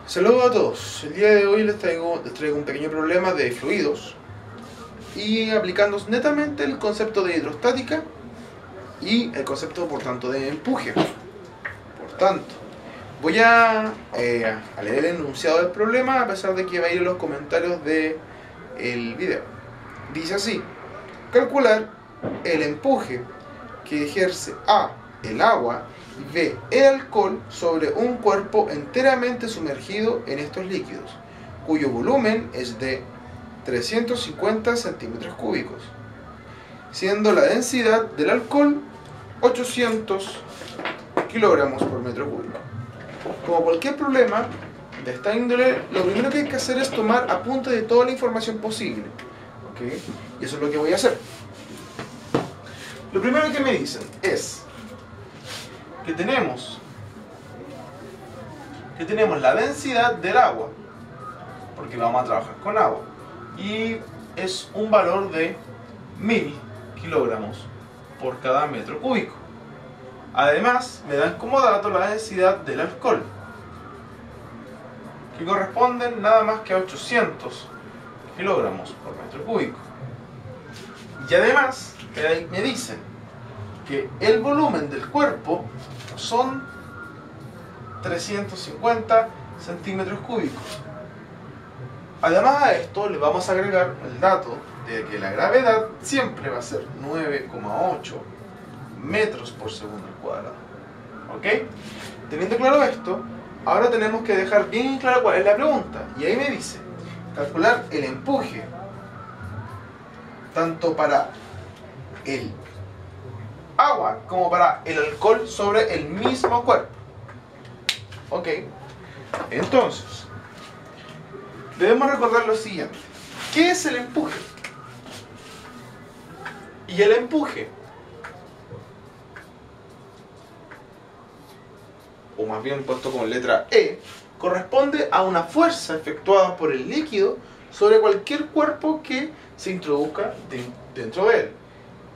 Saludos a todos. El día de hoy les traigo un pequeño problema de fluidos y aplicando netamente el concepto de hidrostática y el concepto, por tanto, de empuje. Por tanto, voy a leer el enunciado del problema a pesar de que va a ir en los comentarios del video. Dice así: calcular el empuje que ejerce A, el agua, y B, el alcohol sobre un cuerpo enteramente sumergido en estos líquidos, cuyo volumen es de 350 centímetros cúbicos, siendo la densidad del alcohol 800 kilogramos por metro cúbico. Como cualquier problema de esta índole, lo primero que hay que hacer es tomar apunte de toda la información posible. ¿Okay? Y eso es lo que voy a hacer. Lo primero que me dicen es que tenemos la densidad del agua, porque vamos a trabajar con agua, y es un valor de 1000 kilogramos por cada metro cúbico. Además, me dan como dato la densidad del alcohol, que corresponden nada más que a 800 kilogramos por metro cúbico. Y además, me dicen que el volumen del cuerpo son 350 centímetros cúbicos. Además a esto le vamos a agregar el dato de que la gravedad siempre va a ser 9,8 metros por segundo al cuadrado. ¿Ok? Teniendo claro esto, ahora tenemos que dejar bien claro cuál es la pregunta. Y ahí me dice, calcular el empuje tanto para el agua como para el alcohol sobre el mismo cuerpo. Ok, entonces debemos recordar lo siguiente: ¿qué es el empuje? Y el empuje, o más bien puesto con letra E, corresponde a una fuerza efectuada por el líquido sobre cualquier cuerpo que se introduzca dentro de él.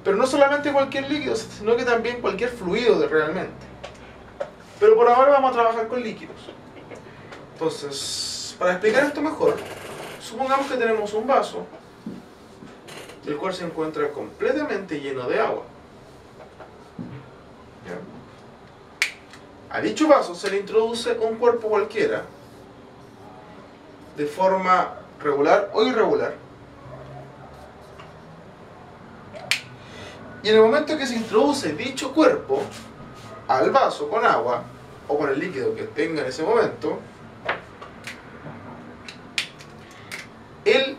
Pero no solamente cualquier líquido, sino que también cualquier fluido realmente. Pero por ahora vamos a trabajar con líquidos. Entonces, para explicar esto mejor, supongamos que tenemos un vaso, el cual se encuentra completamente lleno de agua. ¿Ya? A dicho vaso se le introduce un cuerpo cualquiera, de forma regular o irregular. Y en el momento que se introduce dicho cuerpo al vaso con agua o con el líquido que tenga en ese momento, el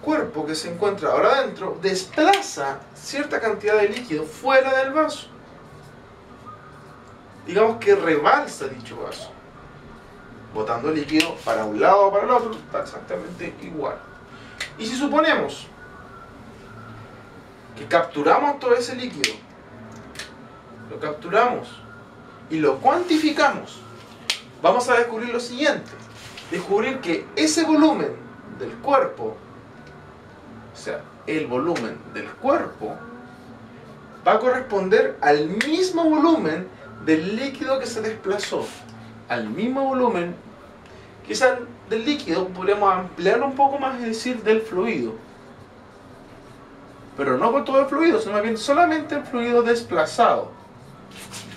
cuerpo que se encuentra ahora adentro desplaza cierta cantidad de líquido fuera del vaso. Digamos que rebalsa dicho vaso, botando líquido para un lado o para el otro, está exactamente igual. Y si suponemos que capturamos todo ese líquido, lo capturamos y lo cuantificamos, vamos a descubrir lo siguiente: descubrir que ese volumen del cuerpo, o sea, el volumen del cuerpo, va a corresponder al mismo volumen del líquido que se desplazó, al mismo volumen, quizás del líquido podríamos ampliarlo un poco más y decir del fluido. Pero no con todo el fluido, sino más bien solamente el fluido desplazado.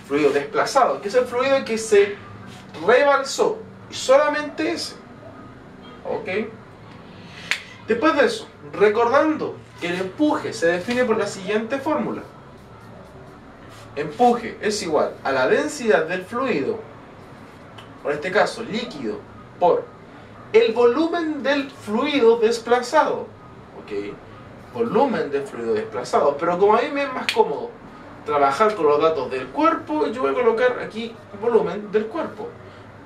Fluido desplazado, que es el fluido que se rebalsó, y solamente ese. ¿Ok? Después de eso, recordando que el empuje se define por la siguiente fórmula: empuje es igual a la densidad del fluido, o en este caso líquido, por el volumen del fluido desplazado. ¿Ok? Volumen del fluido desplazado. Pero como a mí me es más cómodo trabajar con los datos del cuerpo, yo voy a colocar aquí volumen del cuerpo.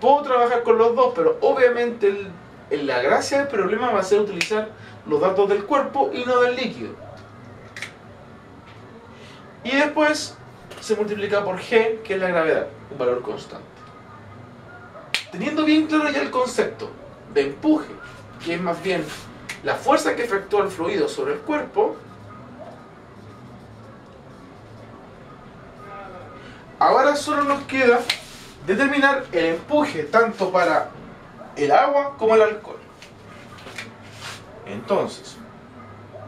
Puedo trabajar con los dos, pero obviamente la gracia del problema va a ser utilizar los datos del cuerpo y no del líquido. Y después se multiplica por G, que es la gravedad, un valor constante. Teniendo bien claro ya el concepto de empuje, que es más bien la fuerza que efectúa el fluido sobre el cuerpo, ahora solo nos queda determinar el empuje tanto para el agua como el alcohol. Entonces,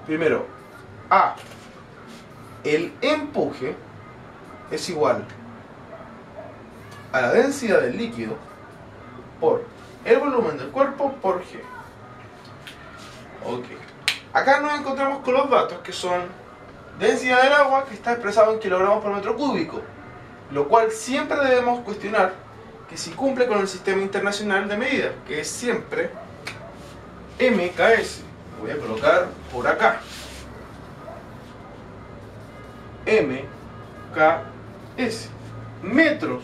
primero, A, el empuje es igual a la densidad del líquido por el volumen del cuerpo por G. Ok. Acá nos encontramos con los datos que son densidad del agua, que está expresado en kilogramos por metro cúbico, lo cual siempre debemos cuestionar que si cumple con el sistema internacional de medida, que es siempre MKS. Voy a colocar por acá MKS, metros,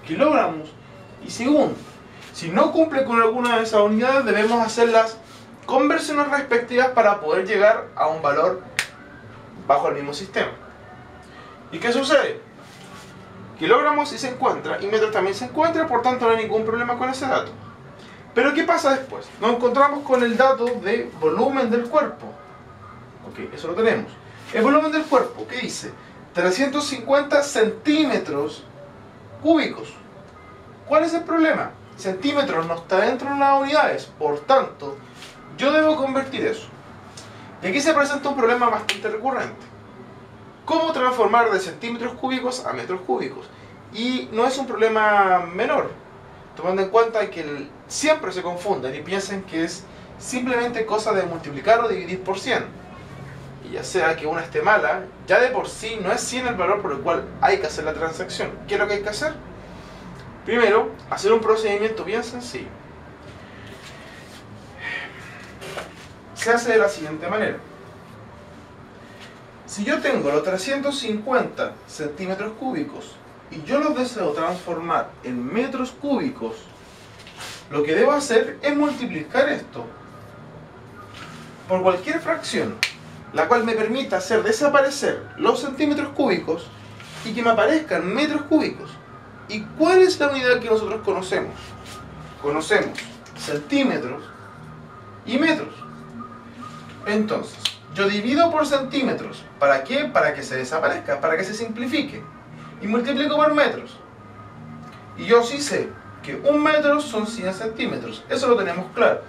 kilogramos y segundo. Si no cumple con alguna de esas unidades, debemos hacer las conversiones respectivas para poder llegar a un valor bajo el mismo sistema. ¿Y qué sucede? Kilogramos sí se encuentra y metros también se encuentra, por tanto no hay ningún problema con ese dato. Pero ¿qué pasa después? Nos encontramos con el dato de volumen del cuerpo. Ok, eso lo tenemos. El volumen del cuerpo, ¿qué dice? 350 centímetros cúbicos. ¿Cuál es el problema? Centímetros no está dentro de las unidades, por tanto, yo debo convertir eso. Y aquí se presenta un problema bastante recurrente. ¿Cómo transformar de centímetros cúbicos a metros cúbicos? Y no es un problema menor, tomando en cuenta que siempre se confunden y piensan que es simplemente cosa de multiplicar o dividir por 100. Y ya sea que una esté mala, ya de por sí no es 100 el valor por el cual hay que hacer la transacción. ¿Qué es lo que hay que hacer? Primero, hacer un procedimiento bien sencillo. Se hace de la siguiente manera. Si yo tengo los 350 centímetros cúbicos y yo los deseo transformar en metros cúbicos, lo que debo hacer es multiplicar esto por cualquier fracción, la cual me permita hacer desaparecer los centímetros cúbicos y que me aparezcan metros cúbicos. ¿Y cuál es la unidad que nosotros conocemos? Conocemos centímetros y metros. Entonces, yo divido por centímetros. ¿Para qué? Para que se desaparezca, para que se simplifique. Y multiplico por metros. Y yo sí sé que un metro son 100 centímetros. Eso lo tenemos claro.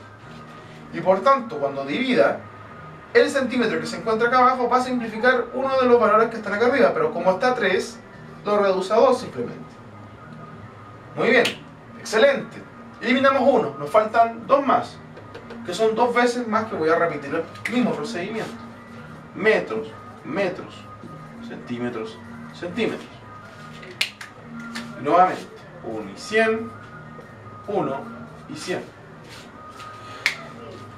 Y por tanto, cuando divida, el centímetro que se encuentra acá abajo va a simplificar uno de los valores que están acá arriba. Pero como está 3, lo reduce a 2 simplemente. Muy bien, excelente. Eliminamos uno, nos faltan dos más, que son dos veces más que voy a repetir el mismo procedimiento. Metros, metros, centímetros, centímetros. Y nuevamente, 1 y 100, 1 y 100.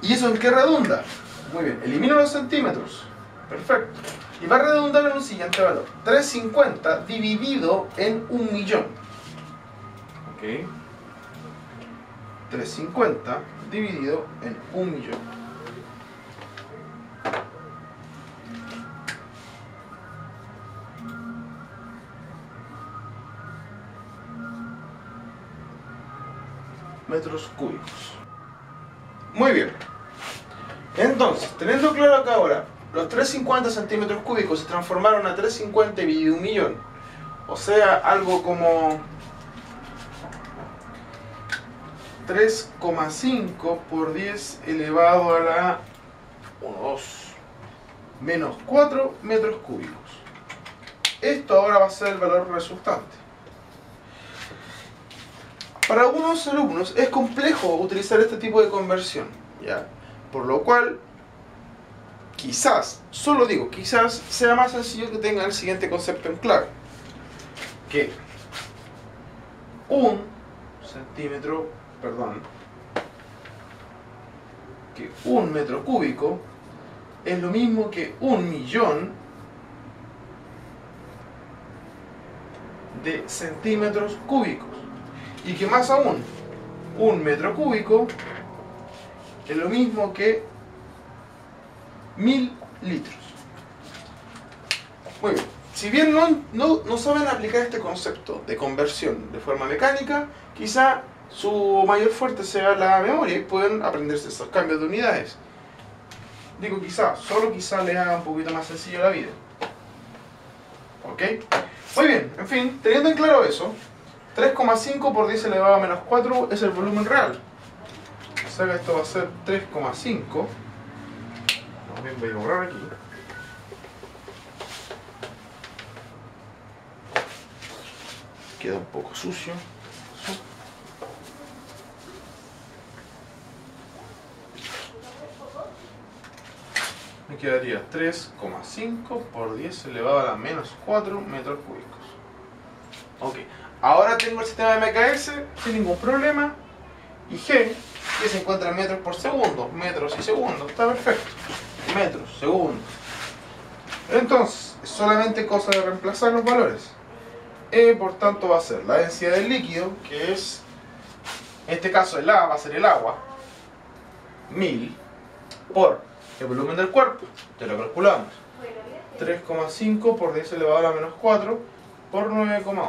¿Y eso en qué redunda? Muy bien, elimino los centímetros. Perfecto. Y va a redundar en un siguiente valor. 350 dividido en 1.000.000. Ok. 350 dividido en 1.000.000. Metros cúbicos. Muy bien. Entonces, teniendo claro que ahora los 350 centímetros cúbicos se transformaron a 350 dividido 1.000.000, o sea, algo como 3,5 por 10 elevado a la 2 menos 4 metros cúbicos. Esto ahora va a ser el valor resultante. Para algunos alumnos es complejo utilizar este tipo de conversión, ¿ya? Por lo cual, quizás, solo digo, quizás sea más sencillo que tengan el siguiente concepto en claro. Que un metro cúbico es lo mismo que 1.000.000 de centímetros cúbicos. Y que más aún, un metro cúbico es lo mismo que 1.000 litros. Muy bien. Si bien no saben aplicar este concepto de conversión de forma mecánica, quizá su mayor fuerte sea la memoria y pueden aprenderse esos cambios de unidades. Digo quizá, solo quizá les haga un poquito más sencillo la vida. ¿Ok? Muy bien, en fin, teniendo en claro eso, 3,5 por 10 elevado a menos 4 es el volumen real. sea que esto va a ser 3,5. Más bien voy a borrar aquí. Queda un poco sucio. Me quedaría 3,5 por 10 elevado a la menos 4 metros cúbicos. Ok, ahora tengo el sistema de MKS sin ningún problema. Y G, que se encuentra en metros por segundo, metros y segundos, está perfecto. Metros, segundos. Entonces, es solamente cosa de reemplazar los valores. E, por tanto, va a ser la densidad del líquido, que es, en este caso el A va a ser el agua, 1000, por el volumen del cuerpo, ya lo calculamos, 3,5 por 10 elevado a la menos 4 por 9,8.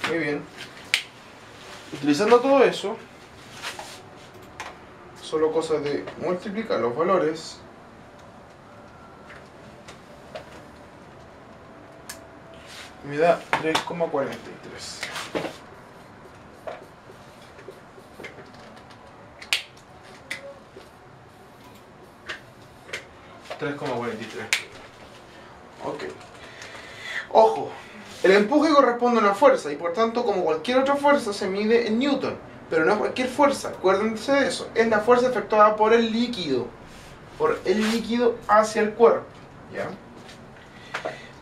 Muy bien. Utilizando todo eso, solo cosa de multiplicar los valores. Me da 3,43. 3,43. Ok. Ojo, el empuje corresponde a una fuerza y por tanto, como cualquier otra fuerza, se mide en Newton. Pero no es cualquier fuerza, acuérdense de eso. Es la fuerza efectuada por el líquido. Por el líquido hacia el cuerpo. ¿Ya?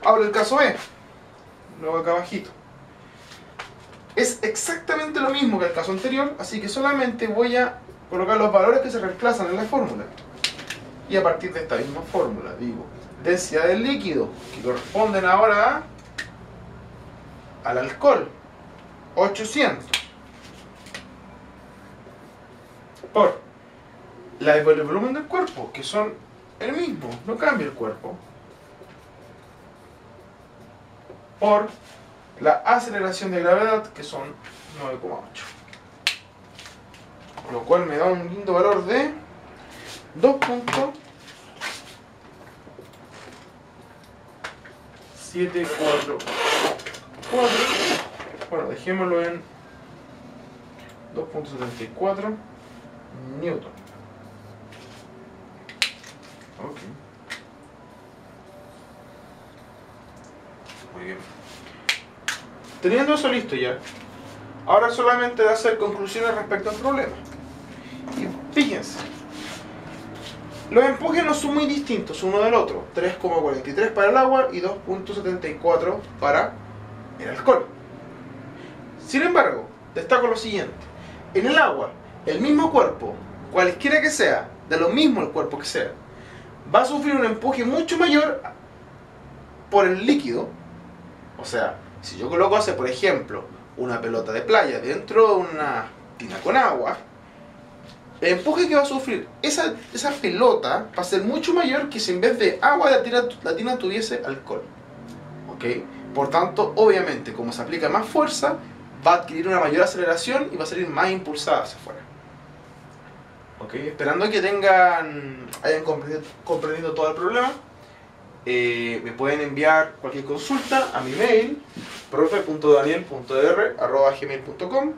Ahora el caso B. Luego acá abajito. Es exactamente lo mismo que el caso anterior, así que solamente voy a colocar los valores que se reemplazan en la fórmula. Y a partir de esta misma fórmula, digo, densidad del líquido, que corresponden ahora al alcohol, 800, por el volumen del cuerpo, que son el mismo, no cambia el cuerpo, por la aceleración de gravedad, que son 9,8. Lo cual me da un lindo valor de 2.744. Bueno, dejémoslo en 2.74 Newton. Ok. Muy bien. Teniendo eso listo ya, ahora solamente de hacer conclusiones respecto al problema. Y fíjense, los empujes no son muy distintos uno del otro. 3,43 para el agua y 2.74 para el alcohol. Sin embargo, destaco lo siguiente. En el agua, el mismo cuerpo, cualquiera que sea, de lo mismo el cuerpo que sea, va a sufrir un empuje mucho mayor por el líquido. O sea, si yo coloco, por ejemplo, una pelota de playa dentro de una tina con agua, el empuje que va a sufrir esa pelota va a ser mucho mayor que si en vez de agua la tina tuviese alcohol. ¿Ok? Por tanto, obviamente, como se aplica más fuerza, va a adquirir una mayor aceleración y va a salir más impulsada hacia afuera. ¿Ok? Esperando que hayan comprendido todo el problema. Me pueden enviar cualquier consulta a mi mail profe.daniel.r@gmail.com,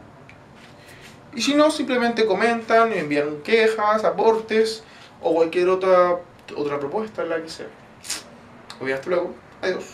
y si no, simplemente comentan, me envían quejas, aportes o cualquier otra propuesta, la que sea. Hasta luego. Adiós.